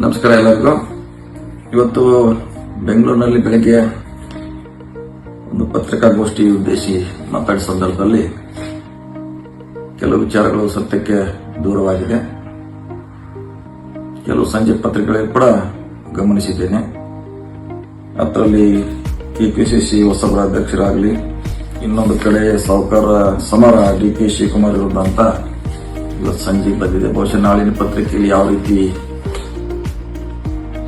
ನಮಸ್ಕಾರ ಎಲ್ಲರಿಗೂ. ಇವತ್ತು ಬೆಂಗಳೂರಿನಲ್ಲಿ ಬೆಳಗ್ಗೆ ಒಂದು ಪತ್ರಿಕಾಗೋಷ್ಠಿ ಉದ್ದೇಶಿ ಮಾತಾಡಿದ ಸಂದರ್ಭದಲ್ಲಿ ಕೆಲವು ವಿಚಾರಗಳು ಸತ್ಯಕ್ಕೆ ದೂರವಾಗಿದೆ. ಕೆಲವು ಸಂಜೆ ಪತ್ರಿಕೆಗಳಲ್ಲಿ ಕೂಡ ಗಮನಿಸಿದ್ದೇನೆ. ಅದರಲ್ಲಿ ಕೆಪಿಸಿಸಿ ಹೊಸಬರ ಅಧ್ಯಕ್ಷರಾಗಲಿ, ಇನ್ನೊಂದು ಕಡೆ ಸಾಹುಕಾರ ಸಮರ ಡಿ.ಕೆ. ಶಿವಕುಮಾರ್ ವಿರುದ್ಧ ಅಂತ ಇವತ್ತು ಸಂಜೆ ಬಂದಿದೆ. ಬಹುಶಃ ನಾಳಿನ ಪತ್ರಿಕೆಯಲ್ಲಿ ಯಾವ ರೀತಿ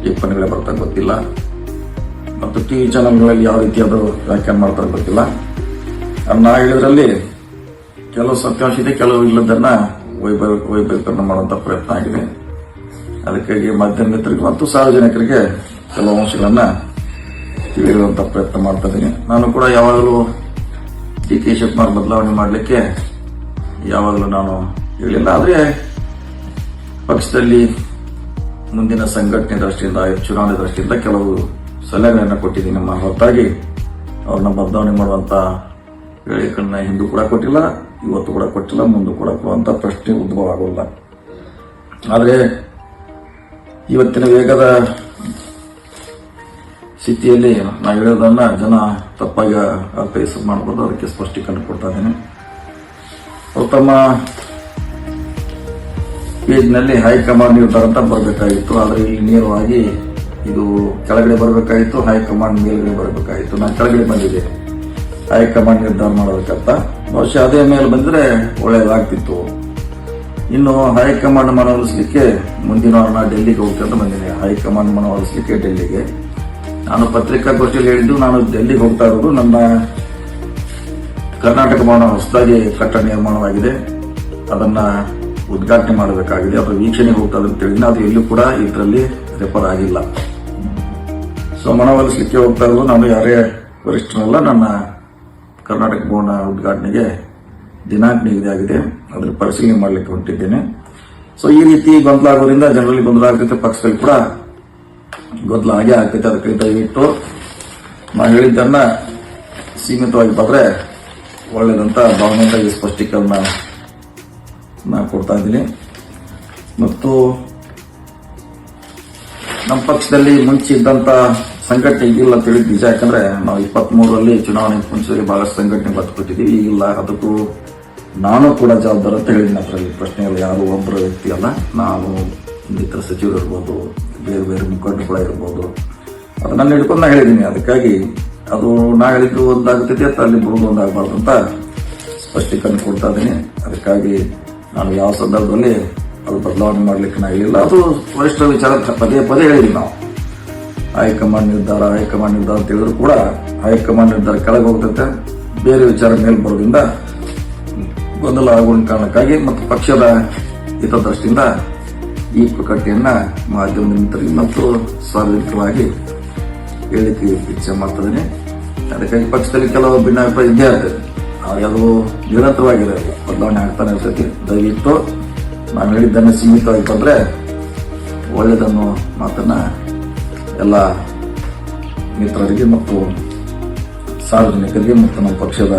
ಟಿಪ್ಪಣಿಗಳೇ ಬರ್ತಾರೆ ಗೊತ್ತಿಲ್ಲ, ಮತ್ತು ಟಿವಿ ಚಾನೆಲ್ಗಳಲ್ಲಿ ಯಾವ ರೀತಿ ಅದು ವ್ಯಾಖ್ಯಾನ ಮಾಡ್ತಾರೆ ಗೊತ್ತಿಲ್ಲ. ನಾ ಹೇಳಿದ್ರಲ್ಲಿ ಕೆಲವು ಸತ್ಯಾಂಶ ಇದೆ, ಕೆಲವು ಇಲ್ಲದನ್ನ ವೈಭವೀಕರಣ ಮಾಡುವಂತ ಪ್ರಯತ್ನ ಆಗಿದೆ. ಅದಕ್ಕಾಗಿ ಮಾಧ್ಯಮ ಮಿತ್ರರಿಗೆ ಮತ್ತು ಸಾರ್ವಜನಿಕರಿಗೆ ಕೆಲವು ಅಂಶಗಳನ್ನ ತಿಳಿಯುವಂತ ಪ್ರಯತ್ನ ಮಾಡ್ತಾ ಇದ್ದೀನಿ. ನಾನು ಕೂಡ ಯಾವಾಗಲೂ ಡಿ.ಕೆ. ಶಿವಕುಮಾರ್ ಬದಲಾವಣೆ ಮಾಡಲಿಕ್ಕೆ ಯಾವಾಗಲೂ ನಾನು ಹೇಳಿಲ್ಲ. ಆದರೆ ಪಕ್ಷದಲ್ಲಿ ಮುಂದಿನ ಸಂಘಟನೆ ದೃಷ್ಟಿಯಿಂದ, ಚುನಾವಣೆ ದೃಷ್ಟಿಯಿಂದ ಕೆಲವು ಸಲಹೆಗಳನ್ನು ಕೊಟ್ಟಿದ್ದೀನಿ. ನಮ್ಮ ಹೊರತಾಗಿ ಅವ್ರನ್ನ ಬದಲಾವಣೆ ಮಾಡುವಂತ ಹೇಳಿಕೆಗಳನ್ನ ಹಿಂದೂ ಕೂಡ ಕೊಟ್ಟಿಲ್ಲ, ಇವತ್ತು ಕೂಡ ಕೊಟ್ಟಿಲ್ಲ, ಮುಂದೆ ಕೂಡ ಕೊಡುವಂತ ಪ್ರಶ್ನೆ ಉದ್ಭವ ಆಗೋಲ್ಲ. ಆದರೆ ಇವತ್ತಿನ ವೇಗದ ಸ್ಥಿತಿಯಲ್ಲಿ ನಾವು ಹೇಳೋದನ್ನ ಜನ ತಪ್ಪಾಗಿ ಅರ್ಥೈಸ ಮಾಡಬಹುದು. ಅದಕ್ಕೆ ಸ್ಪಷ್ಟೀಕರಣ ಕೊಡ್ತಾ ಇದ್ದೇನೆ. ತಮ್ಮ ಪೇಜ್ನಲ್ಲಿ ಹೈಕಮಾಂಡ್ ನಿರ್ಧಾರ ಅಂತ ಬರಬೇಕಾಗಿತ್ತು, ಆದರೆ ಇಲ್ಲಿ ನೇರವಾಗಿ ಇದು ಕೆಳಗಡೆ ಬರಬೇಕಾಗಿತ್ತು, ಹೈಕಮಾಂಡ್ ಮೇಲ್ಗಡೆ ಬರಬೇಕಾಗಿತ್ತು. ನಾನು ಕೆಳಗಡೆ ಬಂದಿದ್ದೆ ಹೈಕಮಾಂಡ್ ನಿರ್ಧಾರ ಮಾಡೋದಕ್ಕಂತ. ಬಹುಶಃ ಅದೇ ಮೇಲೆ ಬಂದ್ರೆ ಒಳ್ಳೆಯದಾಗ್ತಿತ್ತು. ಇನ್ನು ಹೈಕಮಾಂಡ್ ಮನವೊಲಿಸಲಿಕ್ಕೆ ಮುಂದಿನ ವಾರ ನಾನು ಡೆಲ್ಲಿಗೆ ಹೋಗ್ತಂತ ಬಂದಿದ್ದೀನಿ. ಹೈಕಮಾಂಡ್ ಮನವೊಲಿಸಲಿಕ್ಕೆ ಡೆಲ್ಲಿಗೆ ನಾನು ಪತ್ರಿಕಾಗೋಷ್ಠಿಯಲ್ಲಿ ಹೇಳಿದ್ದು, ನಾನು ಡೆಲ್ಲಿಗೆ ಹೋಗ್ತಾ ಇರೋದು ನನ್ನ ಕರ್ನಾಟಕ ಭವನ ಹೊಸದಾಗಿ ಕಟ್ಟಡ ನಿರ್ಮಾಣವಾಗಿದೆ, ಅದನ್ನ ಉದ್ಘಾಟನೆ ಮಾಡಬೇಕಾಗಿದೆ, ಅದರ ವೀಕ್ಷಣೆಗೆ ಹೋಗ್ತಾ ಅಂತ ಹೇಳಿದ್ರೆ ಅದು ಎಲ್ಲೂ ಕೂಡ ಇದರಲ್ಲಿ ರೆಫರ್ ಆಗಿಲ್ಲ. ಸೊ ಮನವೊಲಿಸಲಿಕ್ಕೆ ಹೋಗ್ತಾ ಇರೋದು ನಾನು ಯಾರೇ ವರಿಷ್ಠನಲ್ಲ. ನನ್ನ ಕರ್ನಾಟಕ ಭವನ ಉದ್ಘಾಟನೆಗೆ ದಿನಾಂಕ ನಿಗದಿ ಆಗಿದೆ, ಅದರ ಪರಿಶೀಲನೆ ಮಾಡಲಿಕ್ಕೆ ಹೊಂಟಿದ್ದೇನೆ. ಸೊ ಈ ರೀತಿ ಗೊಂದಲ ಆಗೋದ್ರಿಂದ ಜನರಲ್ಲಿ ಗೊಂದಲ ಆಗ್ತೈತೆ, ಪಕ್ಷದಲ್ಲಿ ಕೂಡ ಗೊಂದಲ ಆಗೇ ಆಗ್ತೈತೆ. ಅದಕ್ಕೆ ದಯವಿಟ್ಟು ನಾನು ಹೇಳಿದ್ದನ್ನ ಸೀಮಿತವಾಗಿ ಬಂದ್ರೆ ಒಳ್ಳೇದಂತ ಭಾವನೆಯಿಂದ ಸ್ಪಷ್ಟೀಕರಣ ನಾನು ಕೊಡ್ತಾ ಇದ್ದೀನಿ. ಮತ್ತು ನಮ್ಮ ಪಕ್ಷದಲ್ಲಿ ಮುಂಚೆ ಇದ್ದಂತ ಸಂಘಟನೆ ಈಗಿಲ್ಲ ಅಂತ ಹೇಳಿದ್ ನಿಜ. ಯಾಕಂದ್ರೆ ನಾವು 23ರಲ್ಲಿ ಚುನಾವಣೆ ಮುಂಚೆ ಬಹಳಷ್ಟು ಸಂಘಟನೆ ಬದುಕೊಟ್ಟಿದ್ದೀವಿ, ಈಗಿಲ್ಲ. ಅದಕ್ಕೂ ನಾನು ಕೂಡ ಜವಾಬ್ದಾರ ಅಂತ ಹೇಳಿದ್ದೀನಿ. ಅದರಲ್ಲಿ ಪ್ರಶ್ನೆ ಇಲ್ಲ, ಯಾರು ಒಬ್ಬರ ವ್ಯಕ್ತಿ ಅಲ್ಲ. ನಾನು ಇನ್ನಿತರ ಸಚಿವರು ಇರ್ಬೋದು, ಬೇರೆ ಬೇರೆ ಮುಖಂಡರು ಕೂಡ ಇರ್ಬೋದು, ಅದನ್ನ ಹಿಡ್ಕೊಂಡು ನಾ ಹೇಳಿದ್ದೀನಿ. ಅದಕ್ಕಾಗಿ ಅದು ನಾ ಹೇಳಿದ್ದು ಒಂದಾಗ್ತೈತಿ ಅಂತ ಅಲ್ಲಿ ಬರೋದು ಒಂದಾಗಬಾರ್ದು ಅಂತ ಸ್ಪಷ್ಟೀಕರಣ ಕೊಡ್ತಾ ಇದ್ದೀನಿ. ಅದಕ್ಕಾಗಿ ನಾನು ಯಾವ ಸಂದರ್ಭದಲ್ಲಿ ಅದು ಬದಲಾವಣೆ ಮಾಡ್ಲಿಕ್ಕೆ ನಾ ಹೇಳಿಲ್ಲ. ಅದು ವರಿಷ್ಠರ ವಿಚಾರ ಪದೇ ಪದೇ ಹೇಳಿದ್ವಿ ನಾವು. ಹೈಕಮಾಂಡ್ ನಿರ್ಧಾರ ಅಂತ ಹೇಳಿದ್ರು ಕೂಡ ಹೈಕಮಾಂಡ್ ನಿರ್ಧಾರ ಕೆಳಗೆ ಹೋಗ್ತೈತೆ, ಬೇರೆ ವಿಚಾರ ಮೇಲೆ ಬರೋದ್ರಿಂದ ಗೊಂದಲ ಆಗುವ ಕಾರಣಕ್ಕಾಗಿ ಮತ್ತು ಪಕ್ಷದ ಹಿತದೃಷ್ಟಿಯಿಂದ ಈ ಪ್ರಕಟಣೆಯನ್ನ ಮಾಧ್ಯಮದ ಮಿತ್ರರಿಗೆ ಮತ್ತು ಸಾರ್ವಜನಿಕವಾಗಿ ಹೇಳಿಕೆ ಇಚ್ಛೆ ಮಾಡ್ತಿದ್ದೀನಿ. ಅದಕ್ಕಾಗಿ ಪಕ್ಷದಲ್ಲಿ ಕೆಲವು ಭಿನ್ನಾಭಿಪ್ರಾಯ ಇದ್ದೇ ಆಗ್ತದೆ, ಅದು ನಿರಂತರವಾಗಿರೋಲ್ಲ, ಬದಲಾವಣೆ ಆಗ್ತಾನೆ ಇರ್ತೈತಿ. ದಯವಿಟ್ಟು ನಾನು ಹೇಳಿದ್ದನ್ನು ಸೀಮಿತವಾಗಿ ಬಂದ್ರೆ ಒಳ್ಳೆಯದನ್ನು ಮಾತನ್ನ ಎಲ್ಲ ಮಿತ್ರರಿಗೆ ಮತ್ತು ಸಾರ್ವಜನಿಕರಿಗೆ ಮತ್ತು ನಮ್ಮ ಪಕ್ಷದ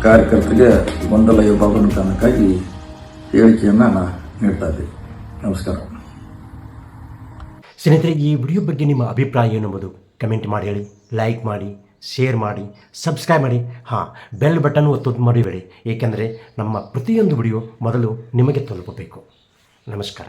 ಕಾರ್ಯಕರ್ತರಿಗೆ ಗೊಂದಲ ಇರಬಾರ್ದು ಕಾರಣಕ್ಕಾಗಿ ಹೇಳಿಕೆಯನ್ನ ನಾನು ನೀಡ್ತಾ ಇದ್ದೀನಿ. ನಮಸ್ಕಾರ. ಸ್ನೇಹಿತರೆ, ಈ ವಿಡಿಯೋ ಬಗ್ಗೆ ನಿಮ್ಮ ಅಭಿಪ್ರಾಯ ಏನೆಂಬುದು ಕಮೆಂಟ್ ಮಾಡಿ ಹೇಳಿ, ಲೈಕ್ ಮಾಡಿ, ಶೇರ್ ಮಾಡಿ, ಸಬ್ಸ್ಕ್ರೈಬ್ ಮಾಡಿ. ಬೆಲ್ ಬಟನ್ ಒತ್ತೋದು ಮರಿಬೇಡಿ, ಏಕೆಂದರೆ ನಮ್ಮ ಪ್ರತಿಯೊಂದು ವಿಡಿಯೋ ಮೊದಲು ನಿಮಗೆ ತಲುಪಬೇಕು. ನಮಸ್ಕಾರ.